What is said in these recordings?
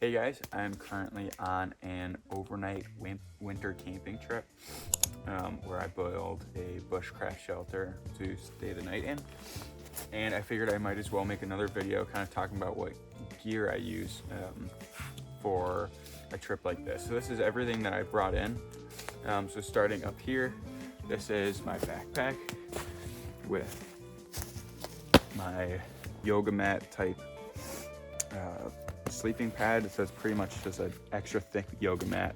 Hey guys, I'm currently on an overnight winter camping trip where I built a bushcraft shelter to stay the night in. And I figured I might as well make another video kind of talking about what gear I use for a trip like this. So this is everything that I brought in. So starting up here, this is my backpack with my yoga mat type sleeping pad. So it's pretty much just an extra thick yoga mat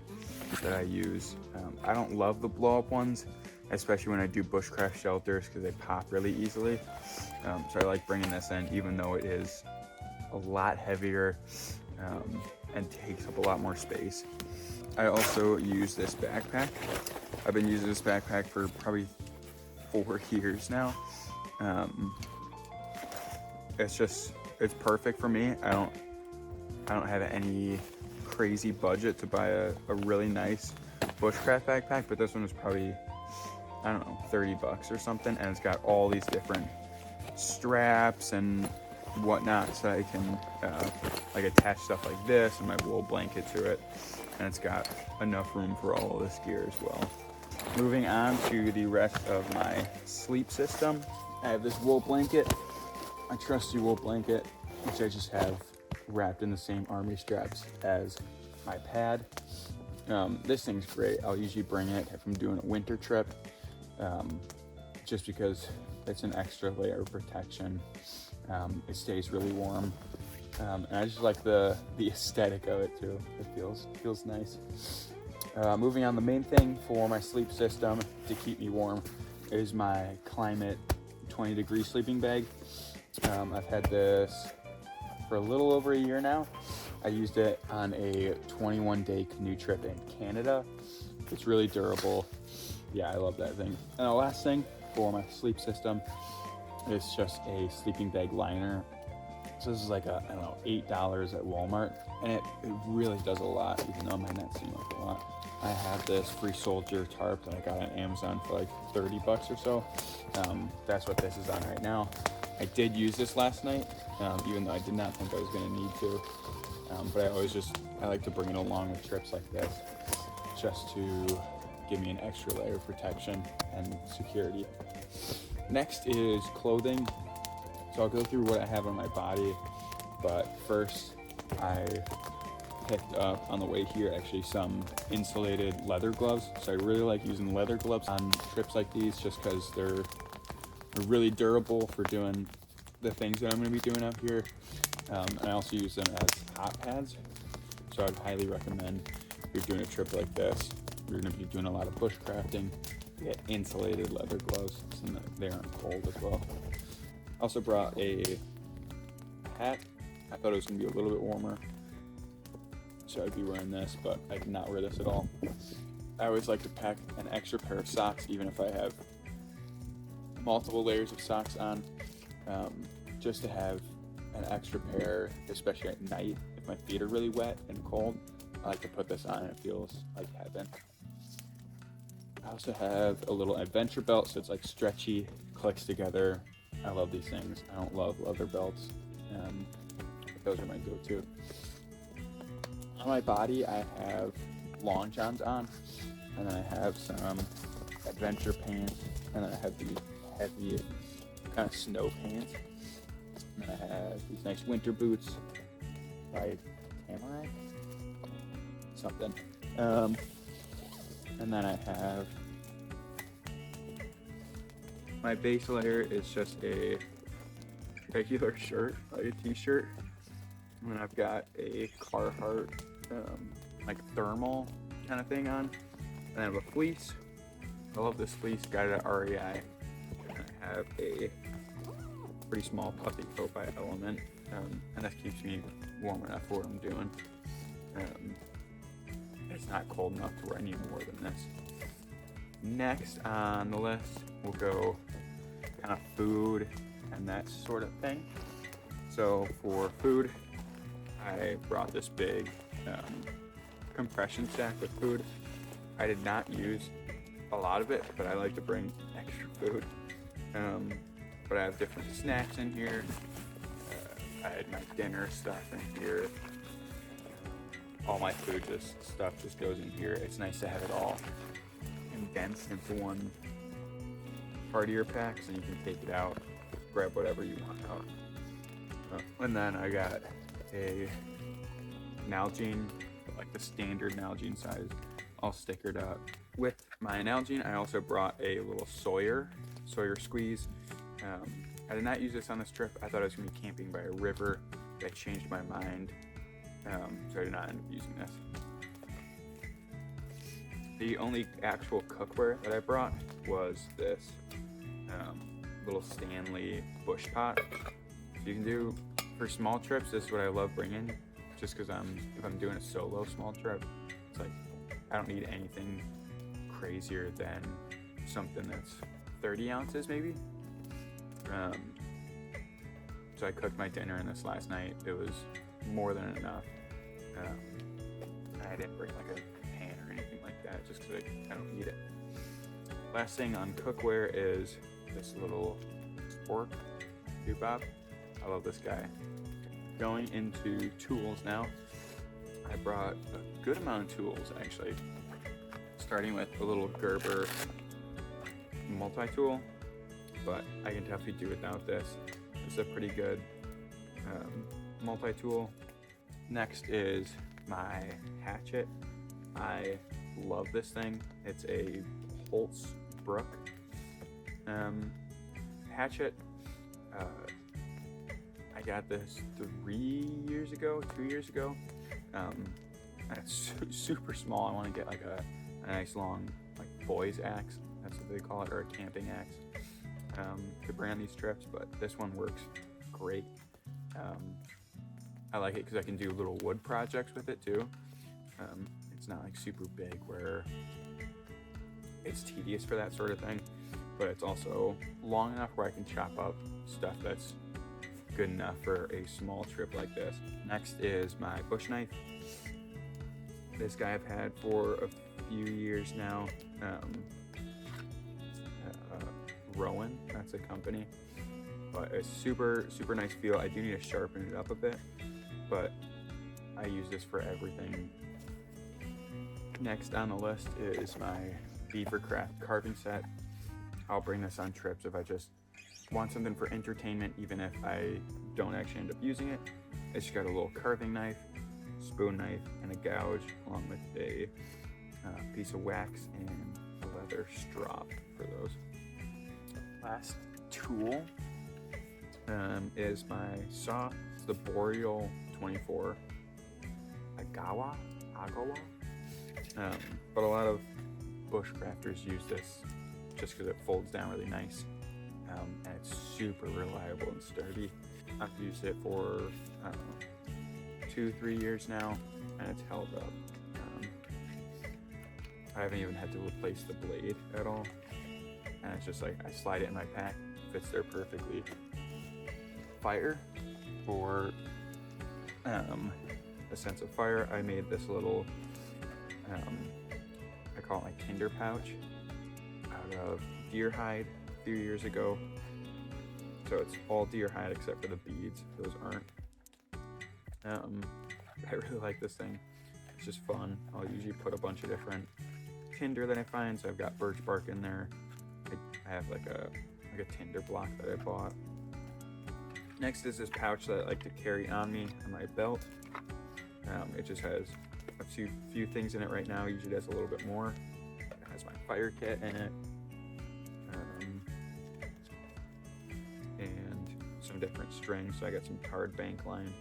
that I use. I don't love the blow up ones, especially when I do bushcraft shelters because they pop really easily. So I like bringing this in even though it is a lot heavier and takes up a lot more space. I also use this backpack. I've been using this backpack for probably 4 years now. It's perfect for me. I don't have any crazy budget to buy a really nice bushcraft backpack, but this one was probably, I don't know, 30 bucks or something, and it's got all these different straps and whatnot, so I can like attach stuff like this and my wool blanket to it, and it's got enough room for all of this gear as well. Moving on to the rest of my sleep system, I have this wool blanket, my trusty wool blanket, which I just have wrapped in the same army straps as my pad. This thing's great. I'll usually bring it if I'm doing a winter trip, just because it's an extra layer of protection. It stays really warm, and I just like the aesthetic of it too. It feels nice. Moving on, the main thing for my sleep system to keep me warm is my Climate 20-degree sleeping bag. I've had this for a little over a year now. I used it on a 21-day canoe trip in Canada. It's really durable. Yeah, I love that thing. And the last thing for my sleep system is just a sleeping bag liner. So this is like I don't know, $8 at Walmart, and it really does a lot, even though it might not seem like a lot. I have this Free Soldier tarp that I got on Amazon for like 30 bucks or so. That's what this is on right now. I did use this last night, even though I did not think I was going to need to. But I like to bring it along with trips like this, just to give me an extra layer of protection and security. Next is clothing. So I'll go through what I have on my body, but first I picked up on the way here actually some insulated leather gloves. So I really like using leather gloves on trips like these just because they're really durable for doing the things that I'm going to be doing out here. And I also use them as hot pads. So I'd highly recommend if you're doing a trip like this, you're going to be doing a lot of bushcrafting, get insulated leather gloves so that they aren't cold as well. Also brought a hat. I thought it was going to be a little bit warmer, so I'd be wearing this, but I did not wear this at all. I always like to pack an extra pair of socks, even if I have multiple layers of socks on, just to have an extra pair, especially at night if my feet are really wet and cold. I like to put this on and it feels like heaven. I also have a little adventure belt, so it's like stretchy, clicks together. I love these things. I don't love leather belts, but those are my go-to. On my body, I have long johns on, and then I have some adventure pants, and then I have these heavy kind of snow pants, and then I have these nice winter boots by Tamarack something, and then I have my base layer is just a regular shirt, like a t-shirt, and then I've got a Carhartt like thermal kind of thing on, and then I have a fleece. I love this fleece, got it at REI. I have a pretty small puffy coat by Element, and this keeps me warm enough for what I'm doing. It's not cold enough to where I need more than this. Next on the list, we'll go kind of food and that sort of thing. So for food, I brought this big compression sack with food. I did not use a lot of it, but I like to bring extra food. But I have different snacks in here. I had my dinner stuff in here. I have my snack bag, and then I have my all my food stuff just goes in here. It's nice to have it all condensed into one part of your pack, so you can take it out, grab whatever you want out. And then I got a Nalgene, like the standard Nalgene size, all stickered up. With my Nalgene, I also brought a little Sawyer squeeze. I did not use this on this trip. I thought I was going to be camping by a river. I changed my mind, so I did not end up using this. The only actual cookware that I brought was this little Stanley bush pot. So you can do, for small trips, this is what I love bringing, just because if I'm doing a solo small trip, it's like I don't need anything crazier than something that's 30 ounces maybe. So I cooked my dinner in this last night. It was more than enough. I didn't bring like a pan or anything like that, just because I don't need it. Last thing on cookware is this little spork doobop. I love this guy. Going into tools now, I brought a good amount of tools actually. Starting with a little Gerber multi-tool, but I can definitely do without this. It's a pretty good multi-tool. Next is my Hatchet. I love this thing. It's a Holtz Brook Hatchet. I got this 2 years ago. And it's super small. I want to get like a nice long like boys axe. That's what they call it, or a camping axe. To bring on these trips, but this one works great. I like it because I can do little wood projects with it too. It's not like super big where it's tedious for that sort of thing, but it's also long enough where I can chop up stuff that's good enough for a small trip like this. Next is my bush knife. This guy I've had for a few years now. Rowan, that's a company, but it's super nice feel. I do need to sharpen it up a bit, but I use this for everything. Next on the list is my Bushcraft carving set. I'll bring this on trips if I just want something for entertainment, even if I don't actually end up using it. It's just got a little carving knife, spoon knife, and a gouge, along with a piece of wax and a leather strop for those. Last tool is my saw. It's the Boreal 24 Agawa. But a lot of bushcrafters use this just because it folds down really nice, and it's super reliable and sturdy. I've used it for 2-3 years now, and it's held up. I haven't even had to replace the blade at all. And it's just like I slide it in my pack, fits there perfectly. Fire, for a sense of fire, I made this little, I call it my tinder pouch, out of deer hide a few years ago. So it's all deer hide except for the beads. Those aren't. I really like this thing. It's just fun. I'll usually put a bunch of different tinder that I find. So I've got birch bark in there. I have like a tinder block that I bought. Next is this pouch that I like to carry on me on my belt. It just has a few things in it right now. Usually has a little bit more. It has my fire kit in it, and some different strings. So I got some tarred bank line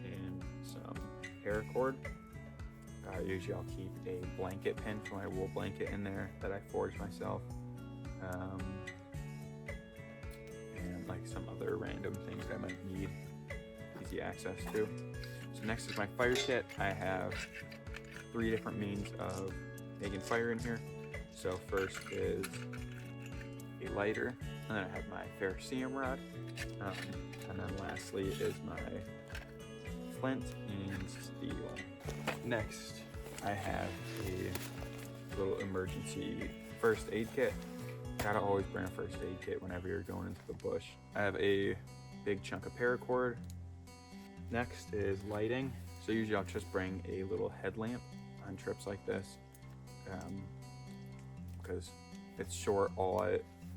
and some paracord. Usually I'll keep a blanket pin for my wool blanket in there that I forged myself. And like some other random things that I might need easy access to. So next is my fire kit. I have 3 different means of making fire in here. So first is a lighter, and then I have my ferrocerium rod, and then lastly is my flint and steel. Next, I have a little emergency first aid kit. Gotta always bring a first aid kit whenever you're going into the bush. I have a big chunk of paracord. Next is lighting. So usually I'll just bring a little headlamp on trips like this, because it's short. All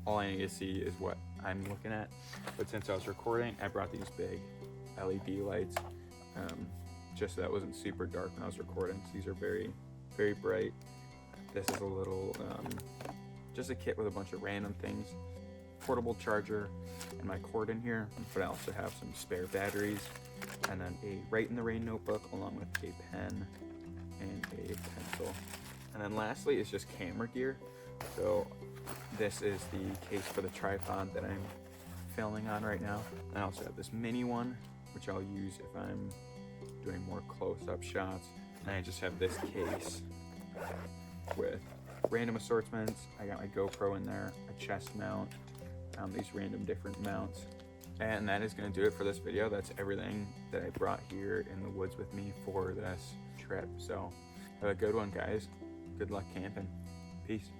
I need to see is what I'm looking at. But since I was recording, I brought these big LED lights, just so that wasn't super dark when I was recording. So these are very, very bright. This is a little, just a kit with a bunch of random things. Portable charger and my cord in here, but I also have some spare batteries, and then a Write in the Rain notebook along with a pen and a pencil. And then lastly is just camera gear. So this is the case for the tripod that I'm filming on right now. I also have this mini one, which I'll use if I'm doing more close-up shots. And I just have this case with random assortments. I got my GoPro in there, a chest mount, these random different mounts. And that is going to do it for this video. That's everything that I brought here in the woods with me for this trip. So have a good one, guys. Good luck camping. Peace.